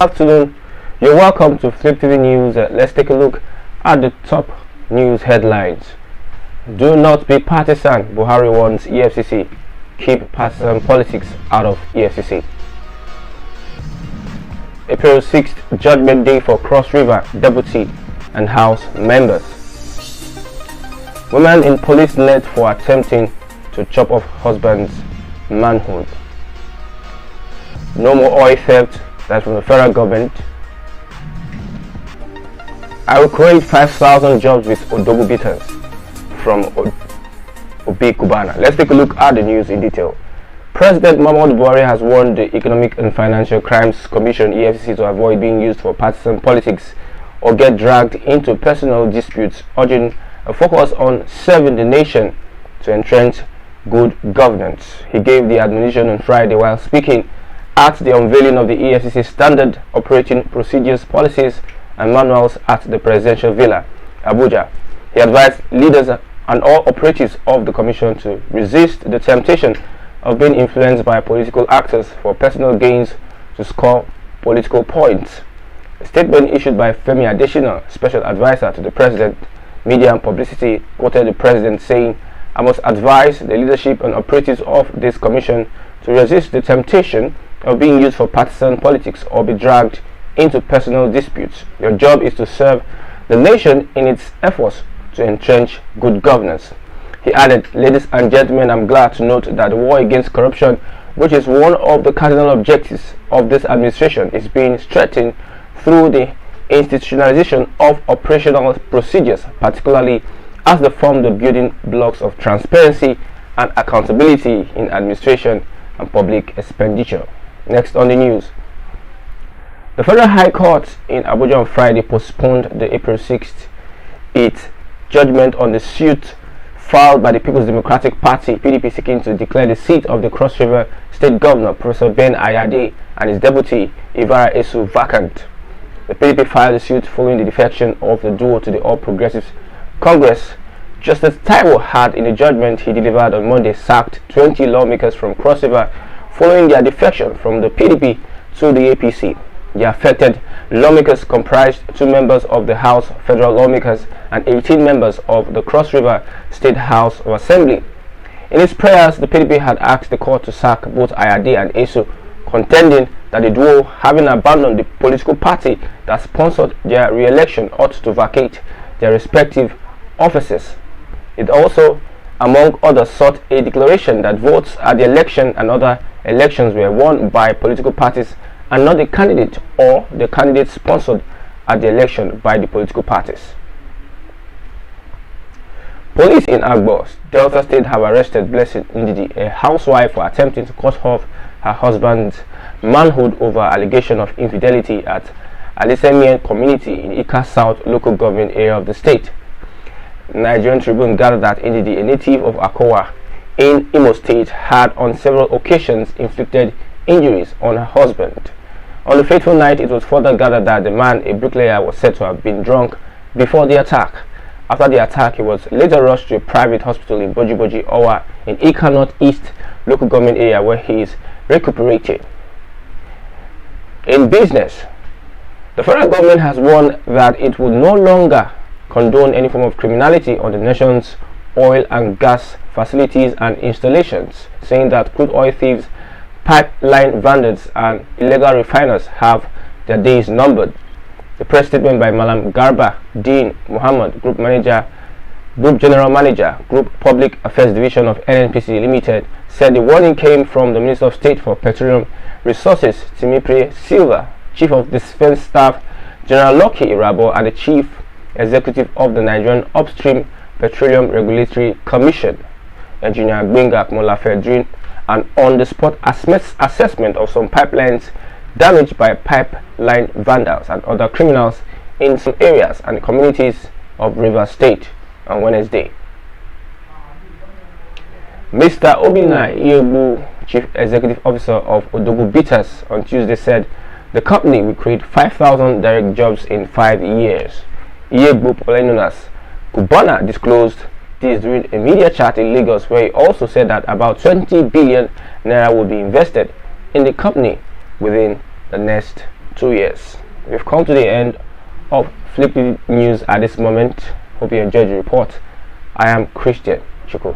Afternoon, you're welcome to Fliptv News. Let's take a look at the top news headlines. Do not be partisan. Buhari wants EFCC. Keep partisan politics out of EFCC. April 6th, Judgment Day for Cross River Deputy and House members. Woman in police net for attempting to chop off husband's manhood. No more oil theft. That's from the federal government. I will create 5,000 jobs with Odogu bitters from Obi Kubana. Let's take a look at the news in detail. President Muhammadu Buhari has warned the Economic and Financial Crimes Commission (EFCC) to avoid being used for partisan politics or get dragged into personal disputes, urging a focus on serving the nation to entrench good governance. He gave the admonition on Friday while speaking at the unveiling of the EFCC Standard Operating Procedures, Policies and Manuals at the Presidential Villa, Abuja. He advised leaders and all operatives of the Commission to resist the temptation of being influenced by political actors for personal gains to score political points. A statement issued by Femi Adesina, Special Advisor to the President, Media and Publicity, quoted the President saying, "I must advise the leadership and operatives of this Commission to resist the temptation of being used for partisan politics or be dragged into personal disputes. Your job is to serve the nation in its efforts to entrench good governance." He added, "Ladies and gentlemen, I'm glad to note that the war against corruption, which is one of the cardinal objectives of this administration, is being strengthened through the institutionalization of operational procedures, particularly as they form the building blocks of transparency and accountability in administration and public expenditure." Next on the news. The Federal High Court in Abuja on Friday postponed the April 6th its judgment on the suit filed by the People's Democratic Party (PDP) seeking to declare the seat of the Cross River State Governor Professor Ben Ayade and his deputy Ivara Esu vacant. The PDP filed the suit following the defection of the duo to the All Progressives Congress. Justice Taiwo had, in the judgment he delivered on Monday, sacked 20 lawmakers from Cross River following their defection from the PDP to the APC. The affected lawmakers comprised 2 members of the House Federal Lawmakers and 18 members of the Cross River State House of Assembly. In its prayers, the PDP had asked the court to sack both Ayade and Esu, contending that the duo, having abandoned the political party that sponsored their re-election, ought to vacate their respective offices. It also, among others, sought a declaration that votes at the election and other elections were won by political parties and not the candidate or the candidate sponsored at the election by the political parties. Police in Agbo, Delta State, have arrested Blessing Ndidi, a housewife, for attempting to cut off her husband's manhood over allegation of infidelity at Alisemien community in Ika South local government area of the state. Nigerian Tribune gathered that Ndidi, a native of Akowa in Imo State, had on several occasions inflicted injuries on her husband. On the fateful night, it was further gathered that the man, a bricklayer, was said to have been drunk before the attack. After the attack, he was later rushed to a private hospital in Boji Owa in Ika Northeast local government area where he is recuperating. In business, the federal government has warned that it will no longer condone any form of criminality on the nation's oil and gas facilities and installations, saying that crude oil thieves, pipeline vandals and illegal refiners have their days numbered. The press statement by Malam Garba Dean Muhammad, Group General Manager, Group Public Affairs Division of NNPC Limited, said the warning came from the Minister of State for Petroleum Resources, Timipre Silva, Chief of Defense Staff, General Lucky Irabo, and the Chief Executive of the Nigerian Upstream Petroleum Regulatory Commission, Engineer Gbenga Molafe, during an on-the-spot assessment of some pipelines damaged by pipeline vandals and other criminals in some areas and communities of Rivers State on Wednesday. Mr. Obinna Iyebu, Chief Executive Officer of Odogu Bitters, on Tuesday said the company will create 5,000 direct jobs in 5 years. Iyebu, popularly known as Kubana, disclosed this during a media chat in Lagos, where he also said that about 20 billion naira will be invested in the company within the next 2 years. We've come to the end of Fliptv news at this moment. Hope you enjoyed the report. I am Christian Chuku.